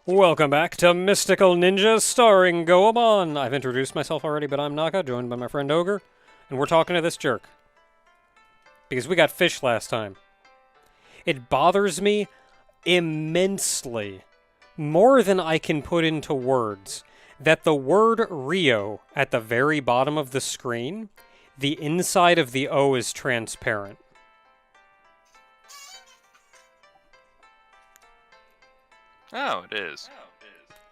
Welcome back to Mystical Ninja starring Goemon. I've introduced myself already, but I'm Naka, joined by my friend Ogre, and we're talking to this jerk. Because we got fish last time. It bothers me immensely, more than I can put into words, that the word Rio at the very bottom of the screen, the inside of the O is transparent. Oh, it is.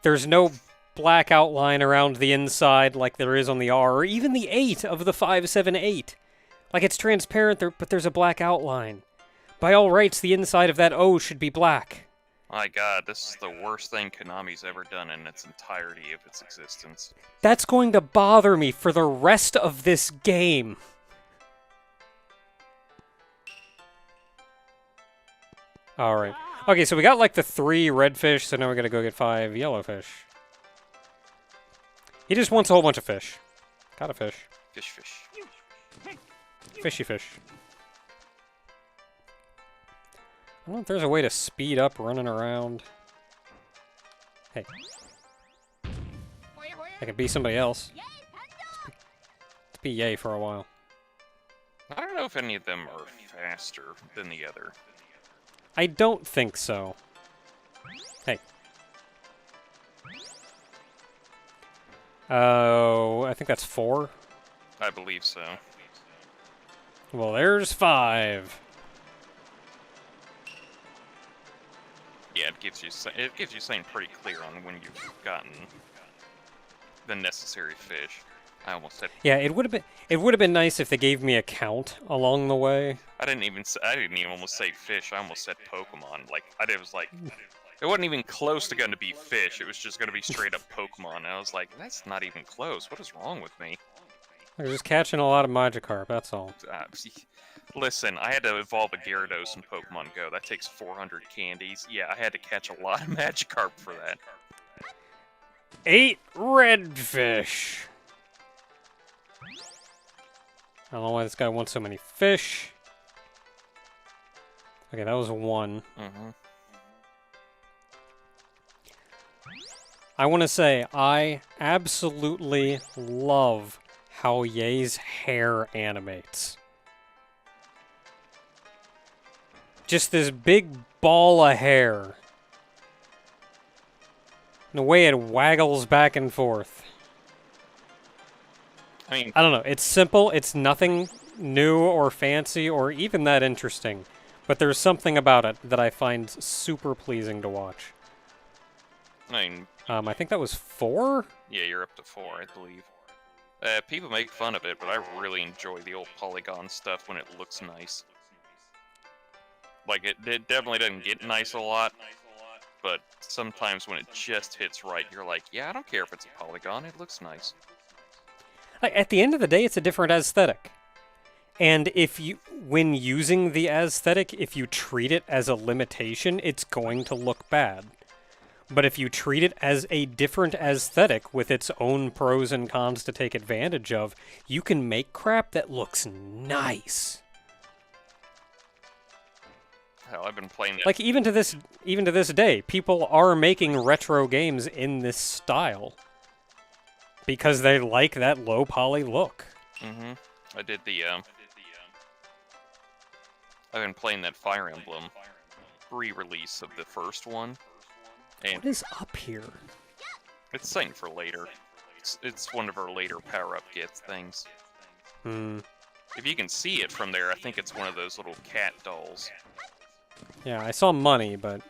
There's no black outline around the inside like there is on the R, or even the 8 of the 578. Like, it's transparent, there, but there's a black outline. By all rights, the inside of that O should be black. My god, this is the worst thing Konami's ever done in its entirety of its existence. That's going to bother me for the rest of this game. Alright. Okay, so we got like the 3 red fish, so now we gotta go get 5 yellow fish. He just wants a whole bunch of fish. Got a fish. Fish. Fishy fish. I don't know if there's a way to speed up running around. Hey. I could be somebody else. Let's be Yay for a while. I don't know if any of them are faster than the other. I don't think so. Hey. Oh, I think that's 4. I believe so. Well, there's 5. Yeah, it gives you something pretty clear on when you've gotten the necessary fish. I almost said. Yeah, it would have been nice if they gave me a count along the way. I didn't even almost say fish. I almost said Pokemon. It was like, it wasn't even close to going to be fish. It was just going to be straight up Pokemon. And I was like, that's not even close. What is wrong with me? They're just catching a lot of Magikarp, that's all. Listen, I had to evolve a Gyarados in Pokemon Go. That takes 400 candies. Yeah, I had to catch a lot of Magikarp for that. 8 red fish. I don't know why this guy wants so many fish. Okay, that was 1. Mm-hmm. I want to say, I absolutely love how Ye's hair animates. Just this big ball of hair. And the way it waggles back and forth. I mean, I don't know, it's simple, it's nothing new or fancy or even that interesting. But there's something about it that I find super pleasing to watch. I think that was 4? Yeah, you're up to 4, I believe. People make fun of it, but I really enjoy the old polygon stuff when it looks nice. Like, it definitely doesn't get nice a lot, but sometimes when it just hits right, you're like, yeah, I don't care if it's a polygon, it looks nice. Like, at the end of the day, it's a different aesthetic. And when using the aesthetic, if you treat it as a limitation, it's going to look bad. But if you treat it as a different aesthetic with its own pros and cons to take advantage of, you can make crap that looks nice. Hell, I've been playing that. Like, even to this day, people are making retro games in this style. Because they like that low poly look. Mm-hmm. I did the, I've been playing that Fire Emblem re-release of the first one. And what is up here? it's something for later. It's one of our later power-up gets things. If you can see it from there, I think it's one of those little cat dolls. Yeah, I saw money, but...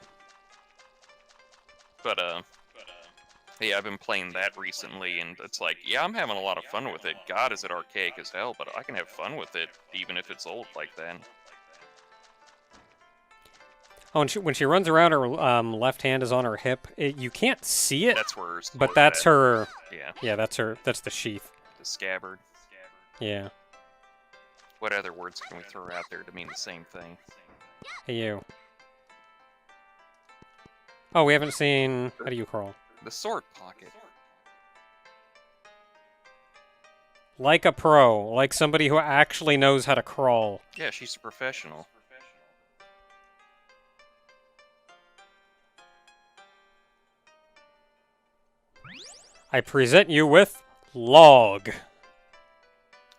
Yeah, I've been playing that recently, and it's like, yeah, I'm having a lot of fun with it. God, is it archaic as hell, but I can have fun with it, even if it's old like that. Oh, and when she runs around, her left hand is on her hip. You can't see it. That's where but that's her. Yeah. Yeah, that's the sheath. The scabbard. Yeah. What other words can we throw out there to mean the same thing? Hey, you. Oh, we haven't seen... How do you crawl? The sword pocket. Like a pro. Like somebody who actually knows how to crawl. Yeah, she's a professional. I present you with Log.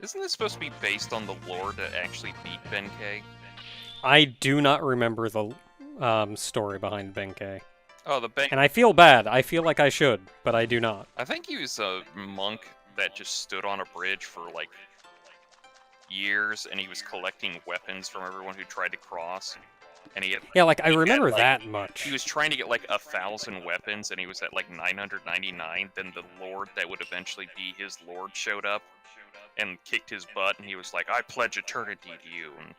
Isn't this supposed to be based on the lore to actually beat Benkei? I do not remember the story behind Benkei. Oh, the And I feel bad. I feel like I should, but I do not. I think he was a monk that just stood on a bridge for, like, years, and he was collecting weapons from everyone who tried to cross. And he had, Yeah, like, I remember like, that much. he was trying to get, like, 1,000 weapons, and he was at, like, 999. Then the lord that would eventually be his lord showed up and kicked his butt, and he was like, I pledge eternity to you. And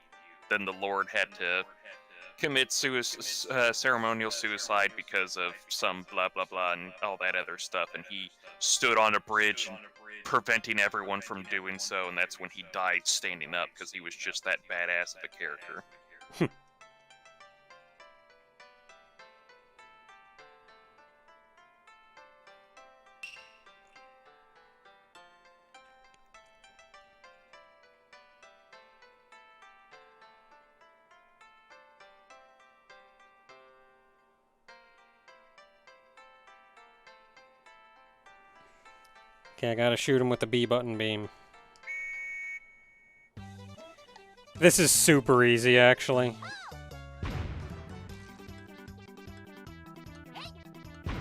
then the lord had to commit ceremonial suicide because of some blah blah blah and all that other stuff, and he stood on a bridge and preventing everyone from doing so, and that's when he died standing up, because he was just that badass of a character. Okay, I gotta shoot him with the B button beam. This is super easy, actually. I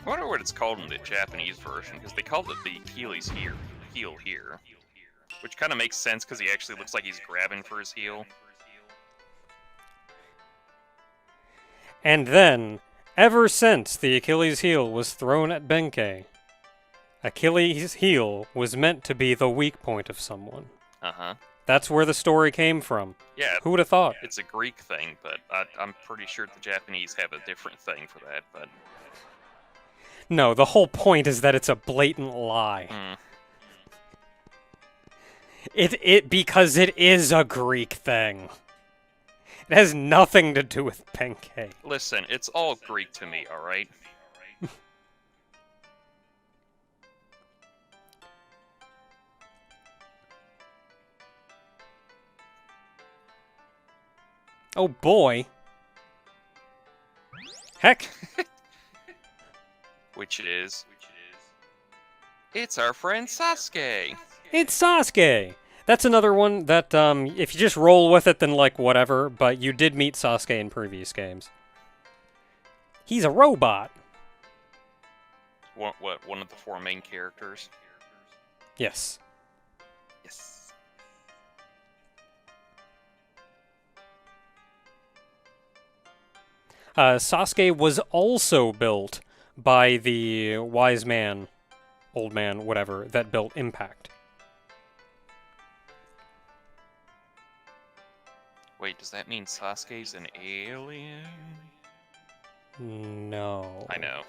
wonder what it's called in the Japanese version, because they called it the Achilles heel here, which kind of makes sense because he actually looks like he's grabbing for his heel. And then, ever since the Achilles heel was thrown at Benkei, Achilles' heel was meant to be the weak point of someone. Uh-huh. That's where the story came from. Yeah. Who would have thought? It's a Greek thing, but I'm pretty sure the Japanese have a different thing for that, but... No, the whole point is that it's a blatant lie. Because it is a Greek thing. It has nothing to do with Benkei. Listen, it's all Greek to me, alright? Oh boy. Heck. Which is... It's our friend Sasuke! It's Sasuke! That's another one that, if you just roll with it, then, like, whatever, but you did meet Sasuke in previous games. He's a robot! What, one of the 4 main characters? Yes. Yes. Sasuke was also built by the wise man, old man, whatever, that built Impact. Wait, does that mean Sasuke's an alien? No. I know.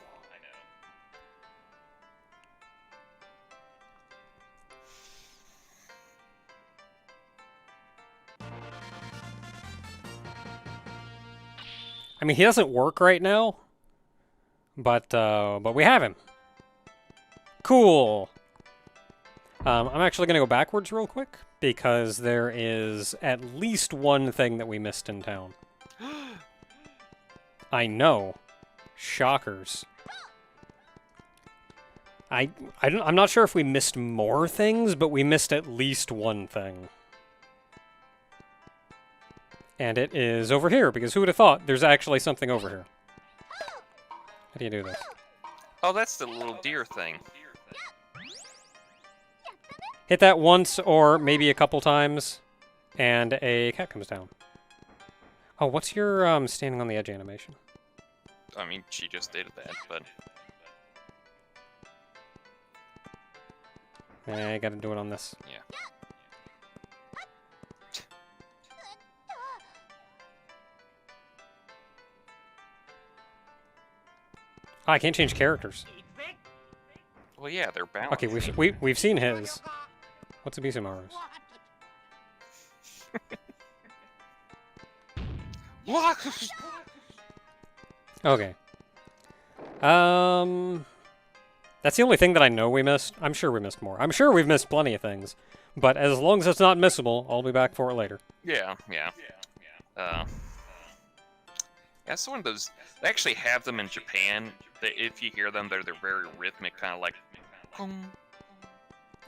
I mean, he doesn't work right now, but we have him. Cool. I'm actually going to go backwards real quick, because there is at least one thing that we missed in town. I know. Shockers. I'm not sure if we missed more things, but we missed at least one thing. And it is over here, because who would have thought there's actually something over here? How do you do this? Oh, that's the little deer thing. Hit that once, or maybe a couple times, and a cat comes down. Oh, what's your standing on the edge animation? I mean, she just did that, but... I gotta do it on this. Yeah. Oh, I can't change characters. Well, yeah, they're balanced. Okay, we've seen his. What's a Bisumaru's? What? Okay. That's the only thing that I know we missed. I'm sure we missed more. I'm sure we've missed plenty of things. But as long as it's not missable, I'll be back for it later. Yeah, yeah. That's one of those. They actually have them in Japan. That if you hear them, they're very rhythmic, kind of like pong,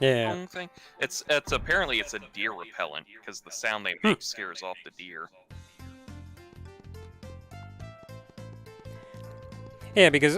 Yeah. pong thing. It's apparently it's a deer repellent because the sound they make scares off the deer. Yeah, because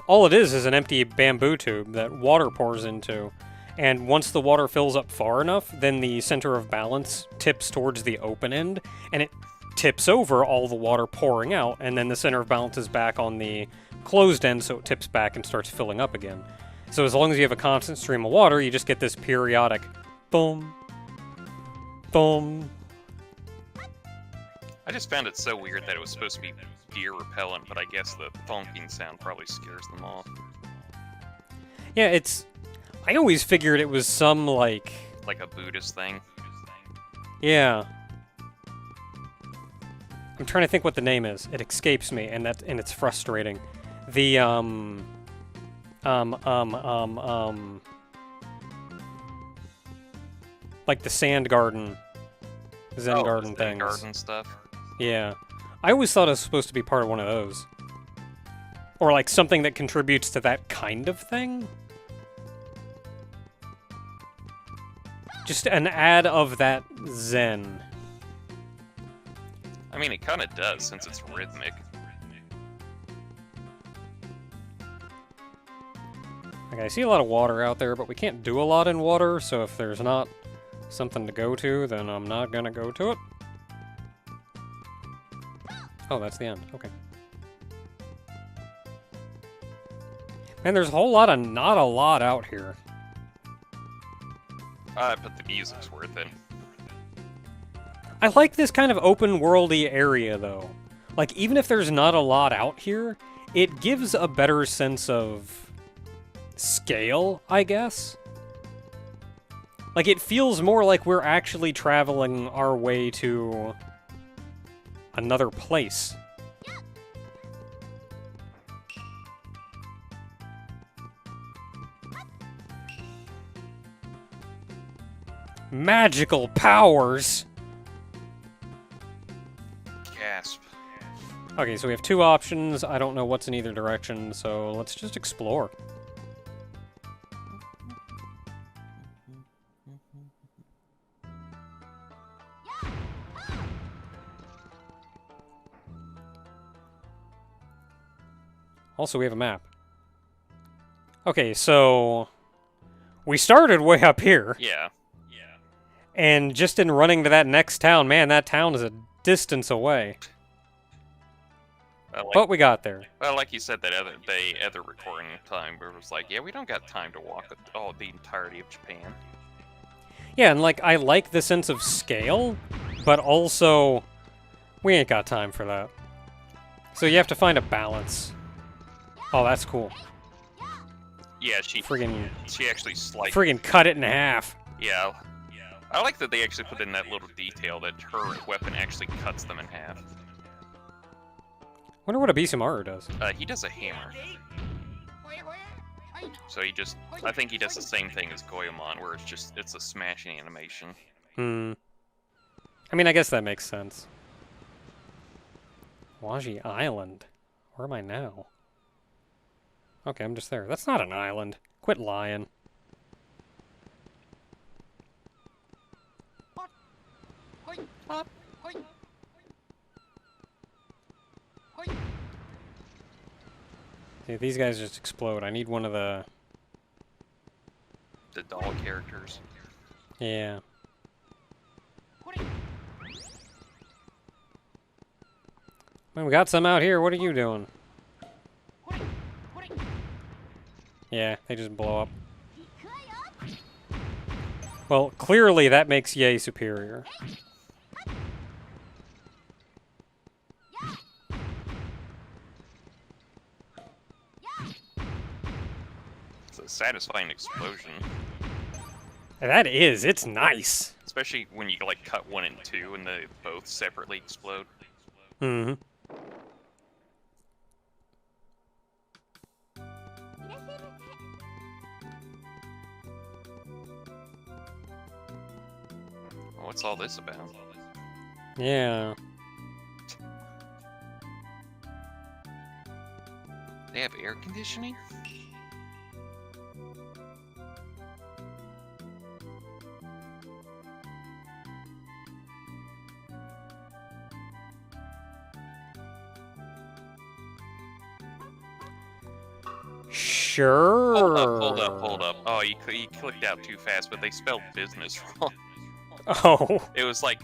all it is an empty bamboo tube that water pours into. And once the water fills up far enough, then the center of balance tips towards the open end, and it tips over all the water pouring out, and then the center of balance is back on the closed end, so it tips back and starts filling up again. So as long as you have a constant stream of water, you just get this periodic boom, boom. I just found it so weird that it was supposed to be deer repellent, but I guess the thonking sound probably scares them off. Yeah, it's... I always figured it was some, like a Buddhist thing. Yeah. I'm trying to think what the name is. It escapes me, and it's frustrating. The, like the sand garden, Zen garden things. Garden stuff. Yeah. I always thought it was supposed to be part of one of those. Or like something that contributes to that kind of thing. Just an ad of that Zen. I mean, it kind of does, since it's rhythmic. Okay, I see a lot of water out there, but we can't do a lot in water, so if there's not something to go to, then I'm not gonna go to it. Oh, that's the end. Okay. Man, there's a whole lot of not a lot out here. But the music's worth it. I like this kind of open-worldy area, though. Like, even if there's not a lot out here, it gives a better sense of scale, I guess. Like, it feels more like we're actually traveling our way to another place. Magical powers! Gasp. Okay, so we have two options. I don't know what's in either direction, so let's just explore. Also, we have a map. Okay, so we started way up here. Yeah. And just in running to that next town, man, that town is a distance away. But we got there. Well, like you said that other recording time, where it was like, yeah, we don't got time to walk the entirety of Japan. Yeah, and like I like the sense of scale, but also we ain't got time for that. So you have to find a balance. Oh, that's cool. Yeah, she actually sliced. Friggin' cut it in half. Yeah. I like that they actually put in that little detail that her weapon actually cuts them in half. Wonder what a Bisamaru does. He does a hammer. So I think he does the same thing as Goemon, where it's a smashing animation. I mean, I guess that makes sense. Waji Island. Where am I now? Okay, I'm just there. That's not an island. Quit lying. See, these guys just explode. I need one of the doll characters. Yeah. Man, we got some out here. What are you doing? Yeah, they just blow up. Well, clearly that makes Ye superior. It's a satisfying explosion. That is. It's nice. Especially when you like cut one in two and they both separately explode. Mm-hmm. What's all this about? Yeah. They have air conditioning? Sure. Hold up. Oh, you clicked out too fast, but they spelled business wrong. Oh. It was like,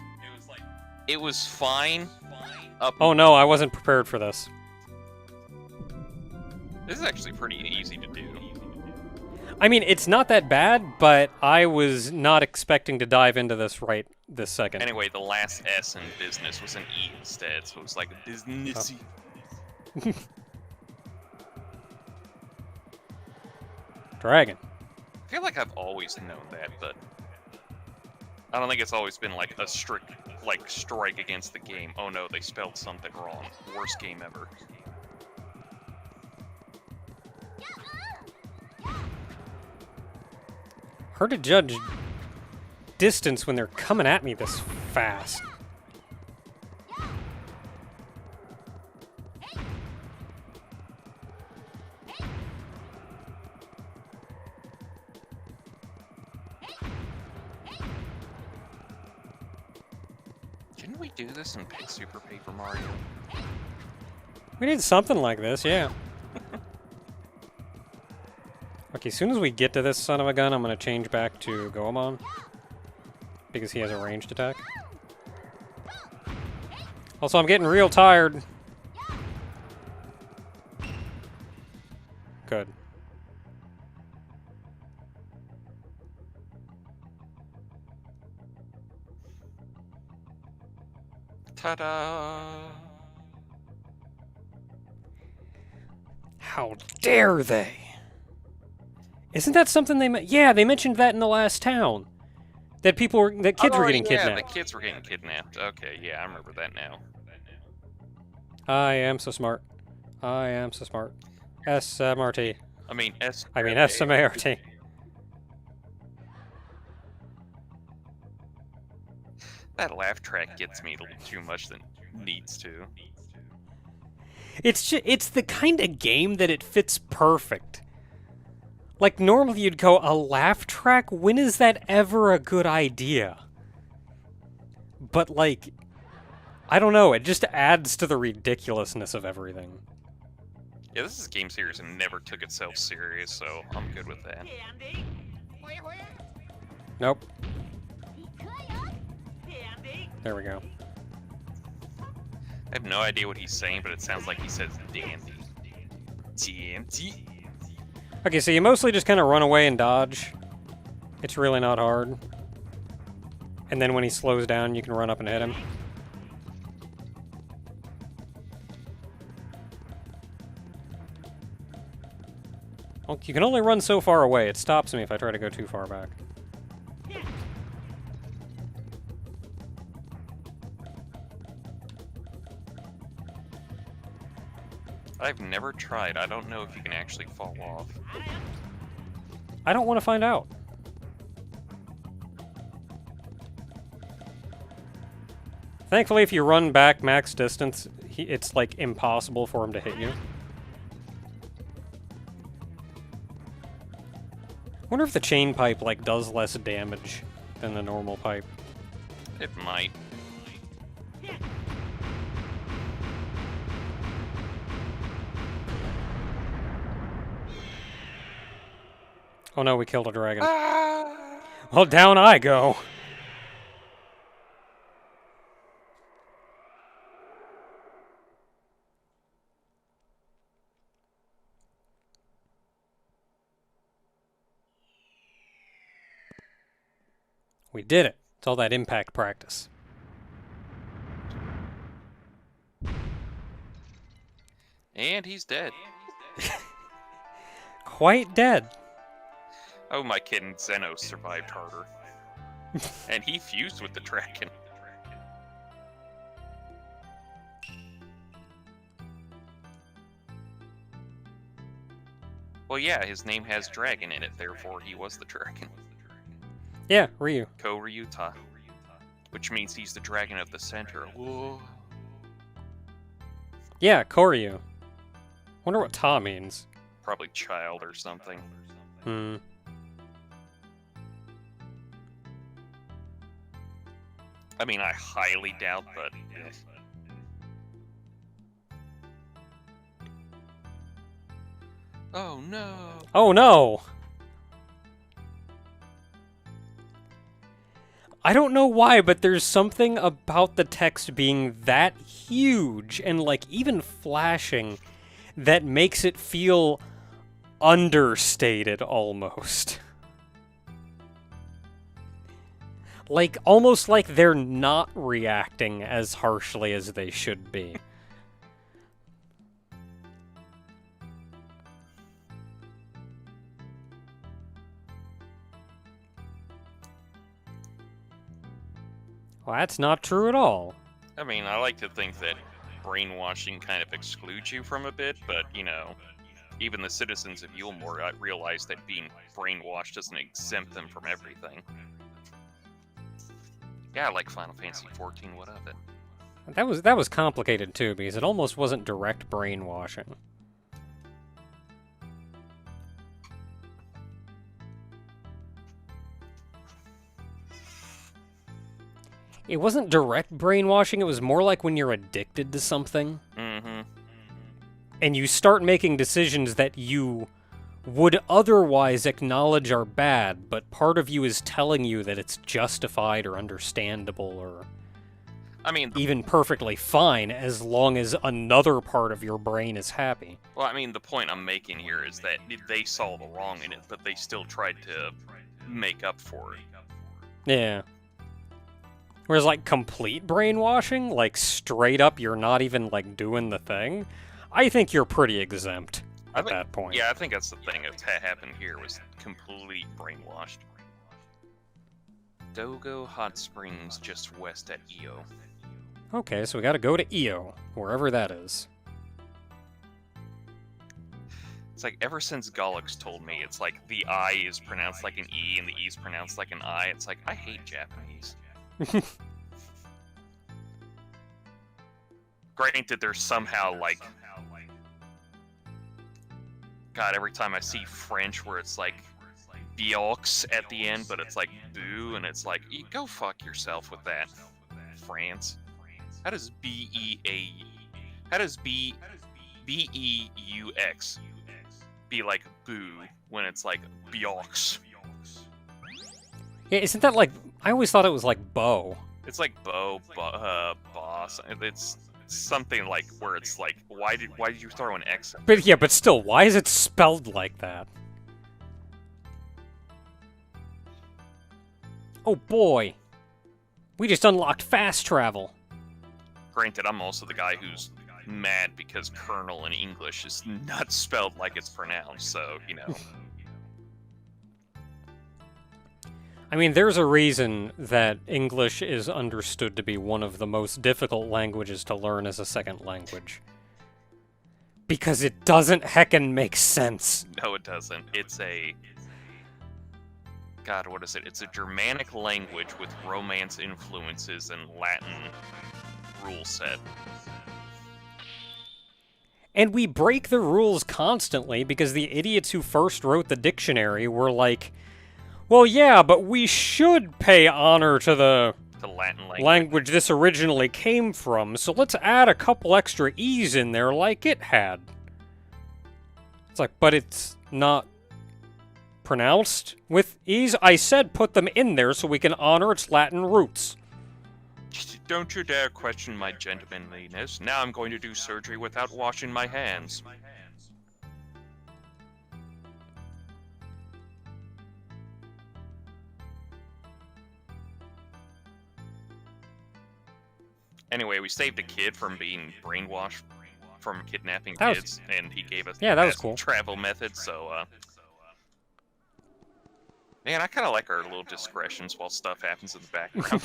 it was fine. Oh no, I wasn't prepared for this. This is actually pretty easy to do. I mean, it's not that bad, but I was not expecting to dive into this right this second. Anyway, the last S in business was an E instead, so it was like a businessy. Dragon. I feel like I've always known that, but I don't think it's always been like a strict strike against the game. Oh no, they spelled something wrong. Worst game ever. Hard to judge distance when they're coming at me this fast. Didn't we do this in Super Paper Mario? We did something like this, yeah. Okay, as soon as we get to this son of a gun, I'm going to change back to Goemon. Because he has a ranged attack. Also, I'm getting real tired. Good. Ta-da! How dare they? Isn't that something they yeah, they mentioned that in the last town. That kids were getting kidnapped. The kids were getting kidnapped. Okay, yeah, I remember that now. I am so smart. I am so smart. SMRT. I mean, SMART. That laugh track gets me a little too much than needs to. It's the kind of game that it fits perfect. Like, normally you'd go, a laugh track? When is that ever a good idea? But, like, I don't know, it just adds to the ridiculousness of everything. Yeah, this is a game series that never took itself serious, so I'm good with that. Nope. There we go. I have no idea what he's saying, but it sounds like he says dandy. TNT. Okay, so you mostly just kind of run away and dodge. It's really not hard. And then when he slows down, you can run up and hit him. Well, you can only run so far away. It stops me if I try to go too far back. I've never tried. I don't know if you can actually fall off. I don't want to find out. Thankfully, if you run back max distance, it's like impossible for him to hit you. Wonder if the chain pipe like does less damage than the normal pipe. It might. Oh no, we killed a dragon. Well, down I go. We did it. It's all that impact practice. And he's dead. Quite dead. Oh, my kid Xenos survived harder. And he fused with the dragon. Well, yeah, his name has dragon in it, therefore he was the dragon. Yeah, Ryu. Ko-Ryuta. Which means he's the dragon of the center. Whoa. Yeah, Koryu. Wonder what ta means. Probably child or something. Hmm. I mean, I highly doubt, but... Oh no! Oh no! I don't know why, but there's something about the text being that huge and, like, even flashing that makes it feel understated almost. Like, almost like they're not reacting as harshly as they should be. Well, that's not true at all. I mean, I like to think that brainwashing kind of excludes you from a bit, but, you know, even the citizens of Yulmore realize that being brainwashed doesn't exempt them from everything. Yeah, I like Final Fantasy XIV, what of it? That was complicated too, because it almost wasn't direct brainwashing. It wasn't direct brainwashing, it was more like when you're addicted to something. Mm-hmm. And you start making decisions that you would otherwise acknowledge are bad, but part of you is telling you that it's justified or understandable or I mean, even perfectly fine as long as another part of your brain is happy. well, I mean, the point I'm making here is that they saw the wrong in it, but they still tried to make up for it. Yeah. Whereas, like, complete brainwashing, like, straight up you're not even, like, doing the thing, I think you're pretty exempt at that point. Yeah, I think that's the thing that happened here, was complete brainwashed. Dogo Hot Springs, just west at Io. Okay, so we gotta go to Io, wherever that is. It's like, ever since Gollux told me, it's like the I is pronounced like an E and the E is pronounced like an I, it's like, I hate Japanese. Granted, there's somehow, like... God, every time I see French where it's like Biox at the end, but it's like boo, and it's like, go fuck yourself with that, France. How does how does B-E-U-X be like boo when it's like Biox? Yeah, isn't that like... I always thought it was like bow. It's like boss. It's something like where it's like, why did you throw an X? But yeah, but still, why is it spelled like that? Oh boy. We just unlocked fast travel. Granted, I'm also the guy who's mad because Colonel in English is not spelled like it's pronounced, so, you know. I mean, there's a reason that English is understood to be one of the most difficult languages to learn as a second language. Because it doesn't heckin' make sense. No, it doesn't. It's a... God, what is it? It's a Germanic language with Romance influences and Latin rule set. And we break the rules constantly because the idiots who first wrote the dictionary were like, well, yeah, but we should pay honor to the Latin language this originally came from, so let's add a couple extra E's in there like it had. It's like, but it's not pronounced with E's? I said put them in there so we can honor its Latin roots. Don't you dare question my gentlemanliness. Now I'm going to do surgery without washing my hands. Anyway, we saved a kid from being brainwashed from kidnapping kids, and he gave us that was cool. Travel method, so, man, I kind of like our little discretions while stuff happens in the background.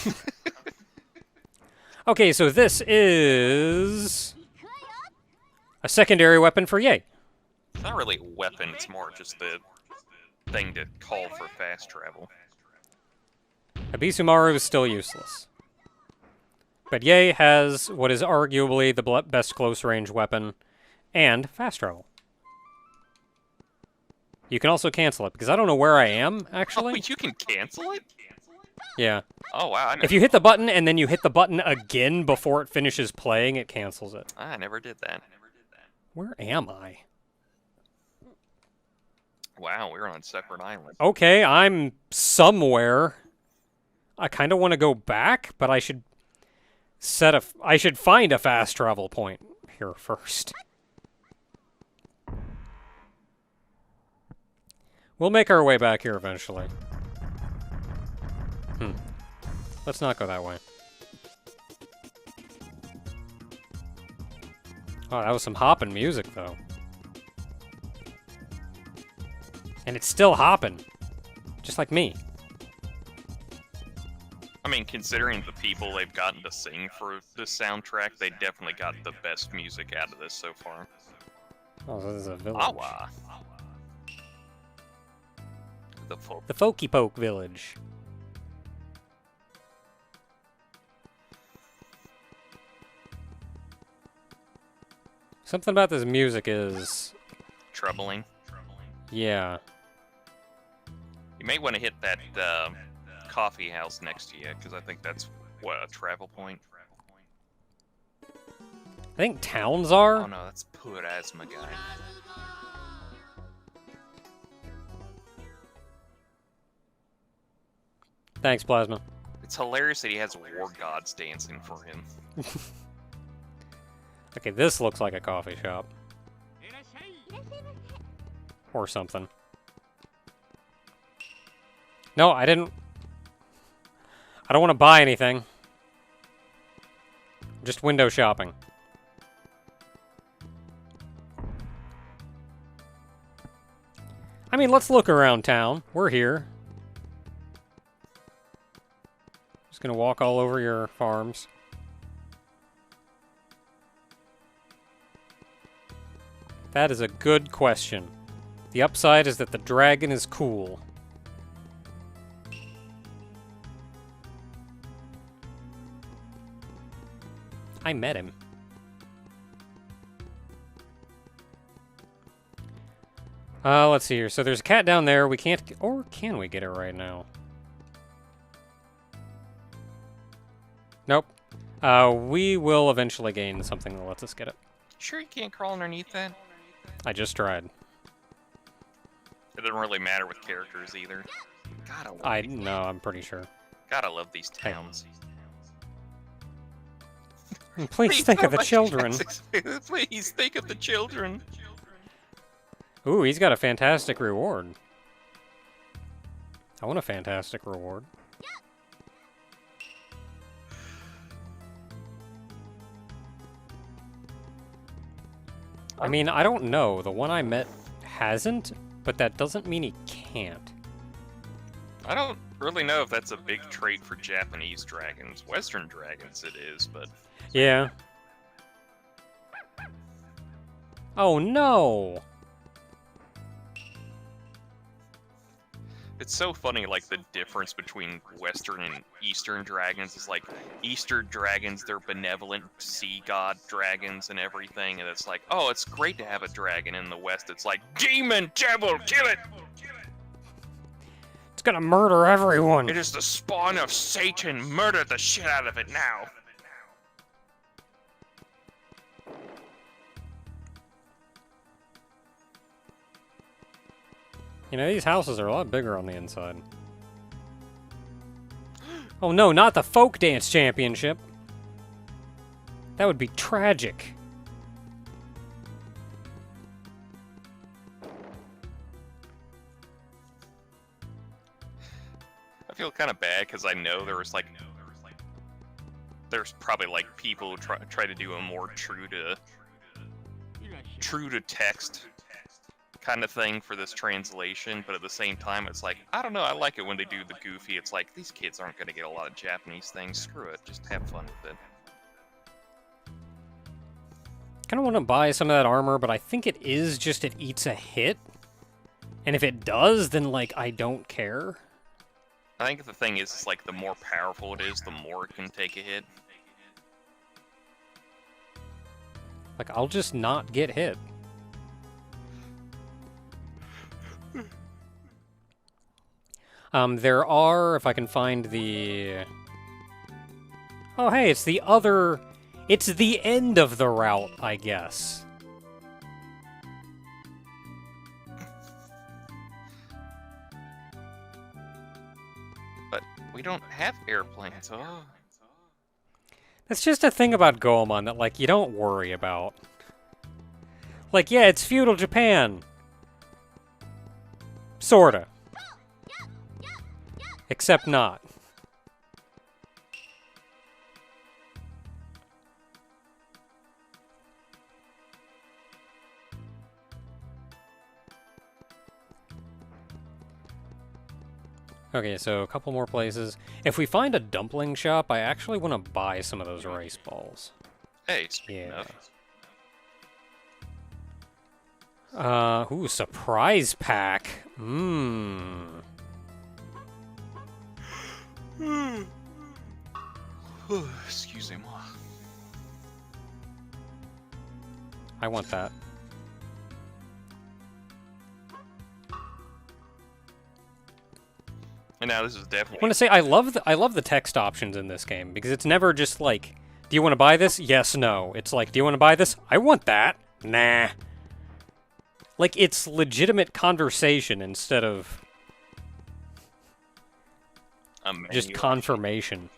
Okay, so this is a secondary weapon for Yay. It's not really a weapon, it's more just a thing to call for fast travel. Abisumaru is still useless. But Yay has what is arguably the best close-range weapon, and fast travel. You can also cancel it, because I don't know where I am, Oh, actually. you can cancel it? Yeah. Oh, wow. If you hit the button and then you hit the button again before it finishes playing, it cancels it. I never did that. Where am I? Wow, we're on separate islands. Okay, I'm somewhere. I kind of want to go back, but I should I should find a fast travel point here first. We'll make our way back here eventually. Let's not go that way. Oh, that was some hopping music, though. And it's still hopping. Just like me. I mean, considering the people they've gotten to sing for this soundtrack, they definitely got the best music out of this so far. Oh, this is a village. Awa. The folk. The Folky Poke Village. Something about this music is... Troubling. Yeah. You may want to hit that coffee house next to you, because I think that's, what, a travel point? I think towns are. Oh no, that's poor asthma guy. Thanks, Plasma. It's hilarious that he has war gods dancing for him. Okay, this looks like a coffee shop. Or something. No, I didn't... I don't want to buy anything. Just window shopping. I mean, let's look around town. We're here. Just gonna walk all over your farms. That is a good question. The upside is that the dragon is cool. I met him. Let's see here. So there's a cat down there. We can't... Or can we get it right now? Nope. We will eventually gain something that lets us get it. Sure you can't crawl underneath that? I just tried. It doesn't really matter with characters either. I'm pretty sure. Gotta love these towns. Please think of the children. Please think of the children. Ooh, he's got a fantastic reward. I want a fantastic reward. I mean, I don't know. The one I met hasn't, but that doesn't mean he can't. I don't really know if that's a big trait for Japanese dragons. Western dragons it is, but... Yeah. Oh no! It's so funny, like, the difference between Western and Eastern dragons is, like, Eastern dragons, they're benevolent sea god dragons and everything, and it's like, oh, it's great to have a dragon. In the West, it's like, demon, devil, kill it! It's gonna murder everyone! It is the spawn of Satan, murder the shit out of it now! You know, these houses are a lot bigger on the inside. Oh no, not the folk dance championship! That would be tragic. I feel kind of bad because I know there's probably like people who try to do a more true to text kind of thing for this translation, but at the same time it's like, I don't know, I like it when they do the goofy. It's like, these kids aren't going to get a lot of Japanese things, screw it, just have fun with it. Kind of want to buy some of that armor, but I think it is just it eats a hit. And if it does, then like I don't care. I think the thing is like the more powerful it is, the more it can take a hit. Like I'll just not get hit. There are, if I can find the... Oh, hey, it's the other... It's the end of the route, I guess. But we don't have airplanes, oh. That's just a thing about Goemon that, like, you don't worry about. Like, yeah, it's feudal Japan. Sorta. Except not. Okay, so a couple more places. If we find a dumpling shop, I actually want to buy some of those rice balls. Hey, speaking of. Ooh, surprise pack. Excusez-moi. I want that. And now this is definitely... I want to say I love the text options in this game because it's never just like, do you want to buy this? Yes, no. It's like, do you want to buy this? I want that. Nah. Like, it's legitimate conversation instead of just confirmation.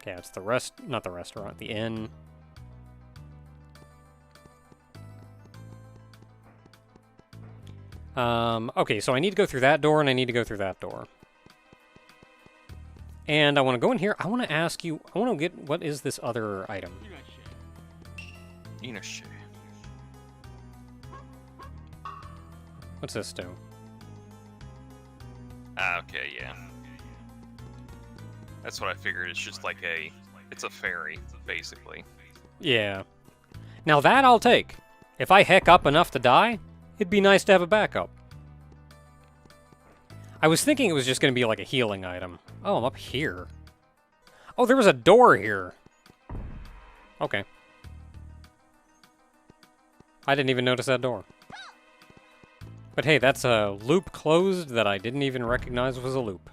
Okay, it's not the restaurant, the inn. Okay, so I need to go through that door, and I need to go through that door. And I want to go in here. I want to ask you, I want to get, what is this other item? Inashe. What's this do? Ah, okay, yeah. That's what I figured. It's just like it's a ferry, basically. Yeah. Now that I'll take. If I heck up enough to die, it'd be nice to have a backup. I was thinking it was just going to be like a healing item. Oh, I'm up here. Oh, there was a door here. Okay. I didn't even notice that door. But hey, that's a loop closed that I didn't even recognize was a loop.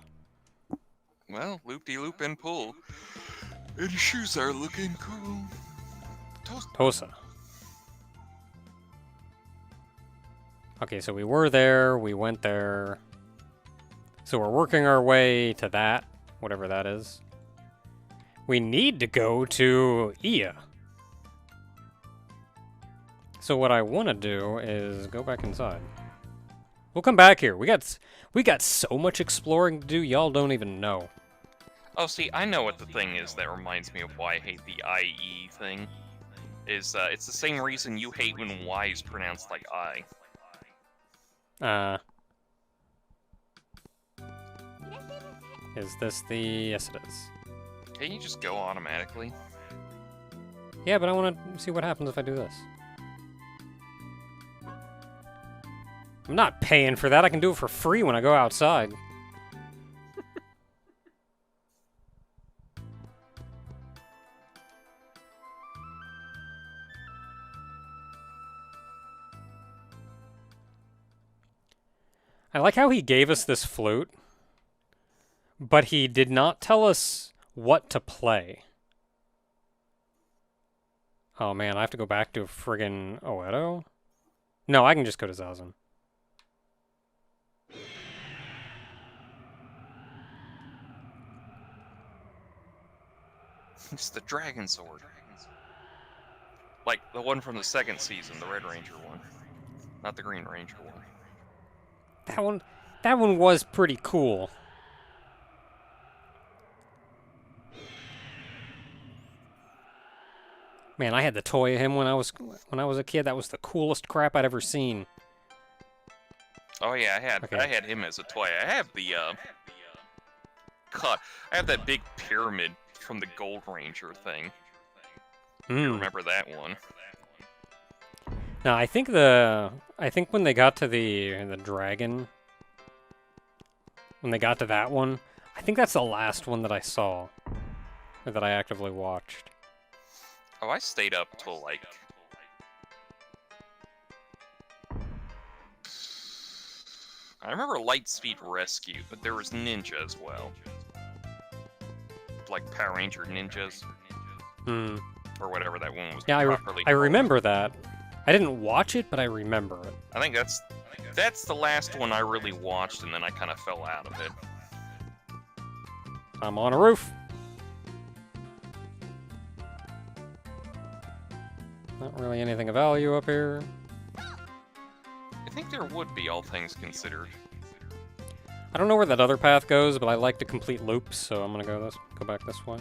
Well, loop-de-loop and pull. And your shoes are looking cool. Tosa. Okay, so we were there, we went there. So we're working our way to that, whatever that is. We need to go to Iya. So what I want to do is go back inside. We'll come back here. We got so much exploring to do, y'all don't even know. Oh, see, I know what the thing is that reminds me of why I hate the IE thing. It's the same reason you hate when Y is pronounced like I. Is this the... Yes, it is. Can't you just go automatically? Yeah, but I want to see what happens if I do this. I'm not paying for that. I can do it for free when I go outside. I like how he gave us this flute, but he did not tell us what to play. Oh man, I have to go back to friggin' Oedo? No, I can just go to Zazen. It's the Dragon Sword. Like the one from the second season, the Red Ranger one. Not the Green Ranger one. That one was pretty cool. Man, I had the toy of him when I was a kid. That was the coolest crap I'd ever seen. Oh yeah, I had him as a toy. I have the I have that big pyramid from the Gold Ranger thing. You remember that one? Now I think when they got to the dragon, when they got to that one, I think that's the last one that I saw, or that I actively watched. Oh, I stayed up till like I remember Lightspeed Rescue, but there was Ninja as well. Like Power Ranger Ninjas. Hmm. Or whatever that one was Yeah, properly I called. remember that. I didn't watch it, but I remember it. I think that's the last one I really watched, and then I kind of fell out of it. I'm on a roof. Not really anything of value up here. I think there would be, all things considered. I don't know where that other path goes, but I like to complete loops, so I'm gonna go back this way.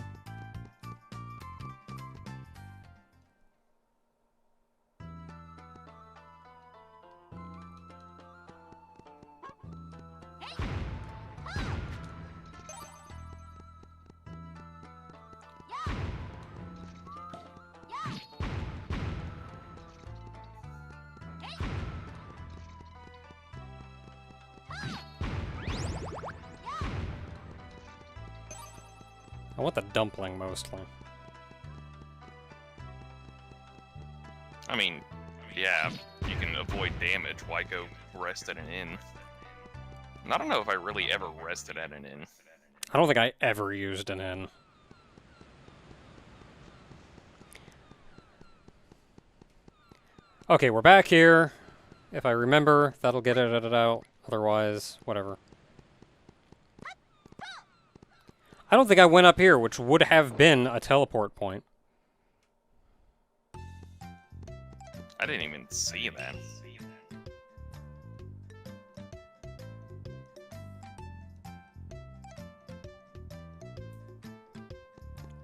I want the dumpling mostly. I mean, yeah, you can avoid damage. Why go rest at an inn? And I don't know if I really ever rested at an inn. I don't think I ever used an inn. Okay, we're back here. If I remember, that'll get it out. Otherwise, whatever. I don't think I went up here, which would have been a teleport point. I didn't even see that.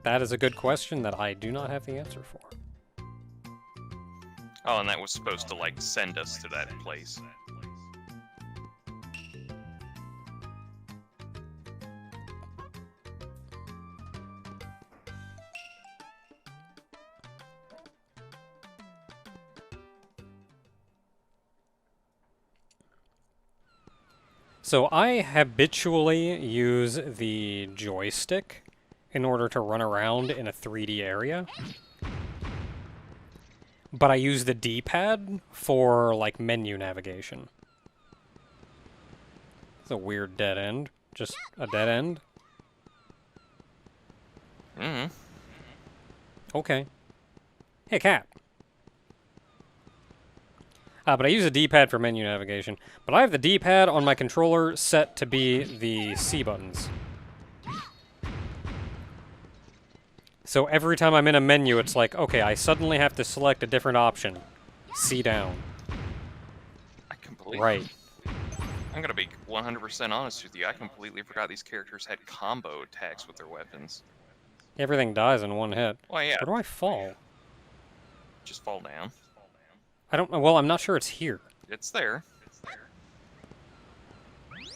That is a good question that I do not have the answer for. Oh, and that was supposed to, like, send us to that place. So I habitually use the joystick in order to run around in a 3D area. But I use the D-pad for, like, menu navigation. It's a weird dead end. Just a dead end. Mm-hmm. Okay. Hey, cat. But I use a D-pad for menu navigation. But I have the D-pad on my controller set to be the C buttons. So every time I'm in a menu, it's like, okay, I suddenly have to select a different option. C down. I completely... Right. I'm gonna be 100% honest with you. I completely forgot these characters had combo attacks with their weapons. Everything dies in one hit. Well, yeah. Where do I fall? Just fall down. I don't know. Well, I'm not sure it's here. It's there.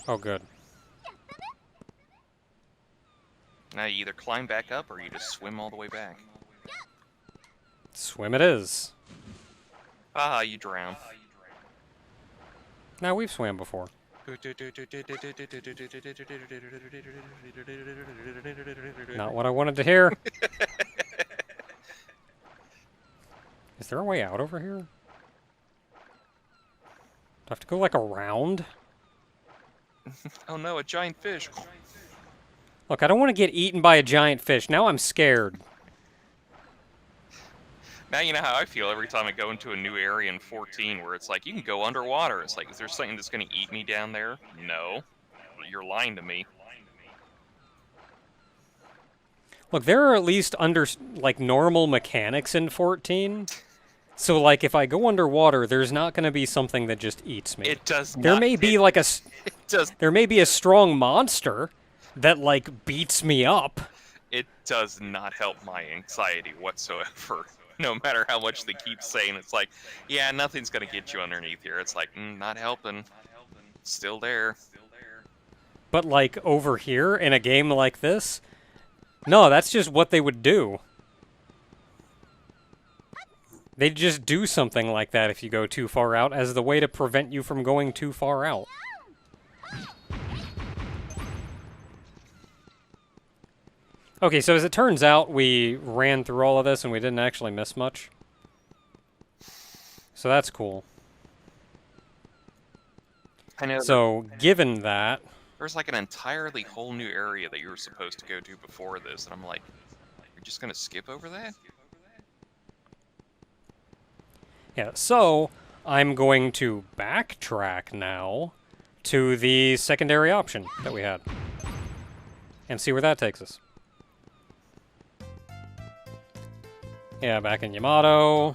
Oh, good. Now you either climb back up or you just swim all the way back. Swim it is. Ah, you drown. Now, we've swam before. Not what I wanted to hear. Is there a way out over here? Do I have to go, like, around? Oh no, a giant fish. Look, I don't want to get eaten by a giant fish. Now I'm scared. Now you know how I feel every time I go into a new area in 14 where it's like, you can go underwater. It's like, is there something that's going to eat me down there? No. You're lying to me. Look, there are at least like normal mechanics in 14. So like if I go underwater, there's not going to be something that just eats me. It does not. There may be like a there may be a strong monster that like beats me up. It does not help my anxiety whatsoever. No matter how much they keep saying, it's like, yeah, nothing's going to get you underneath here. It's like, not helping. Still there. But like over here in a game like this, no, that's just what they would do. They'd just do something like that if you go too far out as the way to prevent you from going too far out. Okay, so as it turns out, we ran through all of this and we didn't actually miss much. So that's cool. I know. So, given that, There's like an entirely whole new area that you were supposed to go to before this, and I'm like, you're just gonna skip over that? yeah, so I'm going to backtrack now to the secondary option that we had and see where that takes us. Yeah, back in Yamato,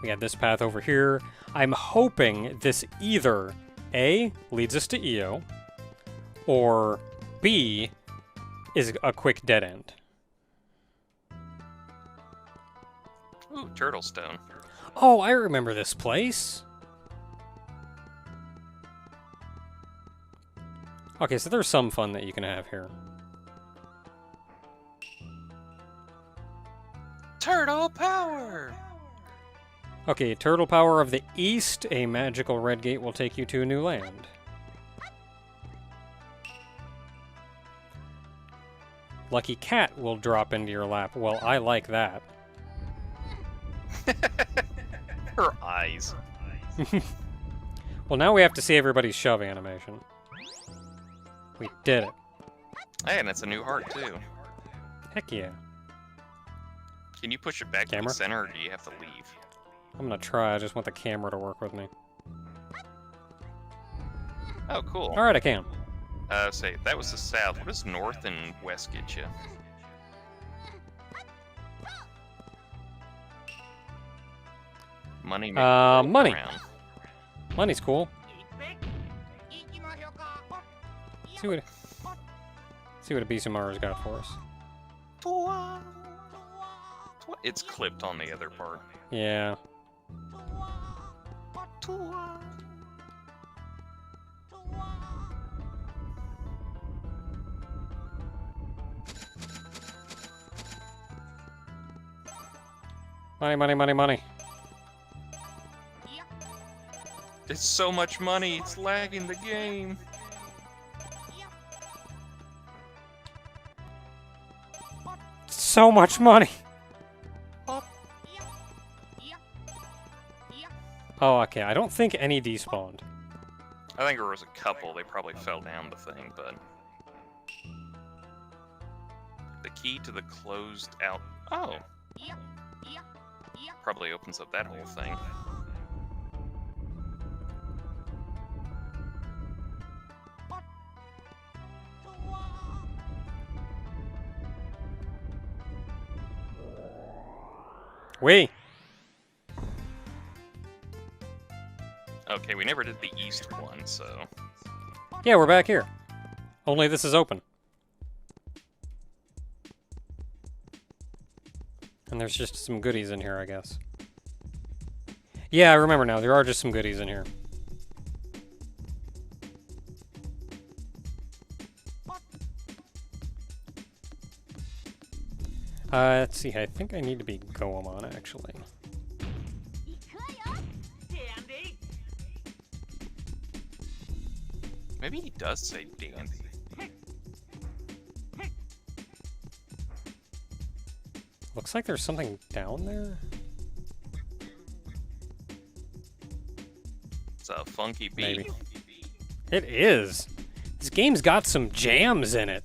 we had this path over here. I'm hoping this either A, leads us to Io, or B, is a quick dead end. Ooh, Turtle Stone. Oh, I remember this place. Okay, so there's some fun that you can have here. Turtle Power! Okay, Turtle Power of the East, a magical red gate will take you to a new land. Lucky Cat will drop into your lap. Well, I like that. Her eyes. Well, now we have to see everybody's shove animation. We did it. Hey, and it's a new heart, too. Heck yeah. Can you push it back to Camera? the center, or do you have to leave? I'm gonna try, I just want the camera to work with me. Oh, cool. Alright, I can. Say, that was the south. What does north and west get you? Money. Money. Around. Money's cool. See what Abisumaru's got for us. It's clipped on the other part. Yeah. Money, money, money, money. It's so much money, it's lagging the game. So much money. Oh, okay. I don't think any despawned. I think there was a couple, they probably fell down the thing, but... The key to the closed out... Oh! Probably opens up that whole thing. Wait. Okay, we never did the east one, so... Yeah, we're back here. Only this is open. And there's just some goodies in here, I guess. Yeah, I remember now. There are just some goodies in here. Let's see. I think I need to be Goemon, actually. Maybe he does say dandy. Looks like there's something down there. It's a funky beat. Maybe. It is. This game's got some jams in it.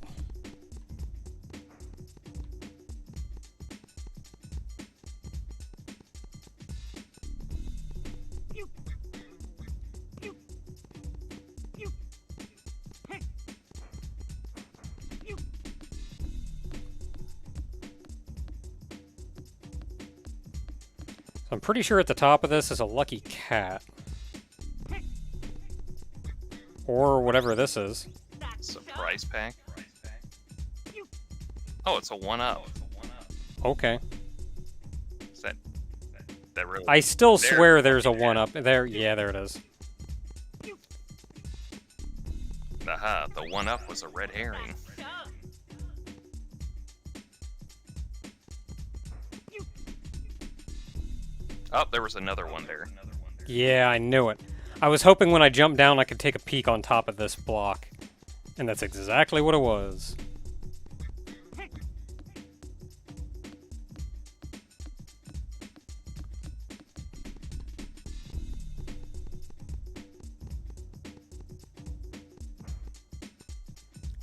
So I'm pretty sure at the top of this is a lucky cat. Or whatever this is. Surprise pack? Oh, it's a 1-up. Okay. Is that really... I still There, swear there's a lucky cat. 1-up. There, yeah, there it is. Aha, the 1-up was a red herring. Oh, there was another one there. Yeah, I knew it. I was hoping when I jumped down I could take a peek on top of this block. And that's exactly what it was.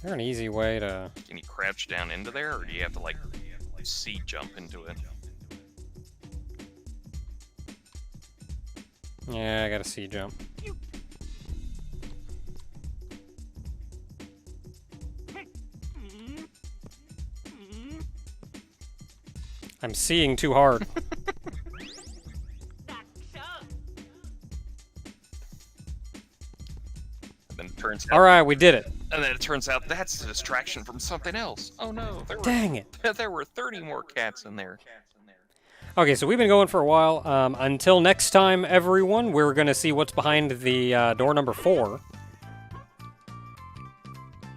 there an easy way to... Can you crouch down into there, or do you have to, like, sea jump into it? Yeah, I gotta sea jump. I'm seeing too hard. And then it turns out, Alright, we did it. and then it turns out that's a distraction from something else. Oh no, Dang it. there were 30 more cats in there. Okay, so we've been going for a while. Until next time, everyone, we're gonna see what's behind the door number 4.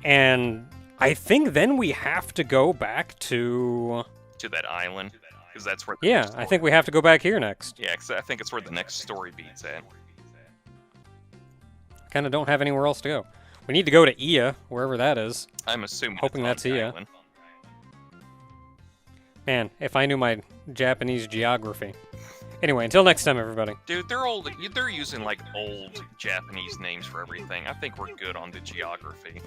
And I think then we have to go back to... To that island, because that's where. Yeah, I think we have to go back here next. Yeah, 'cause I think it's where the next story beats at. Kind of don't have anywhere else to go. We need to go to Ia, wherever that is. I'm assuming. Hoping it's that's on the Ia. island. Man, if I knew my Japanese geography. Anyway, until next time, everybody. Dude, they're old. They're using like old Japanese names for everything. I think we're good on the geography.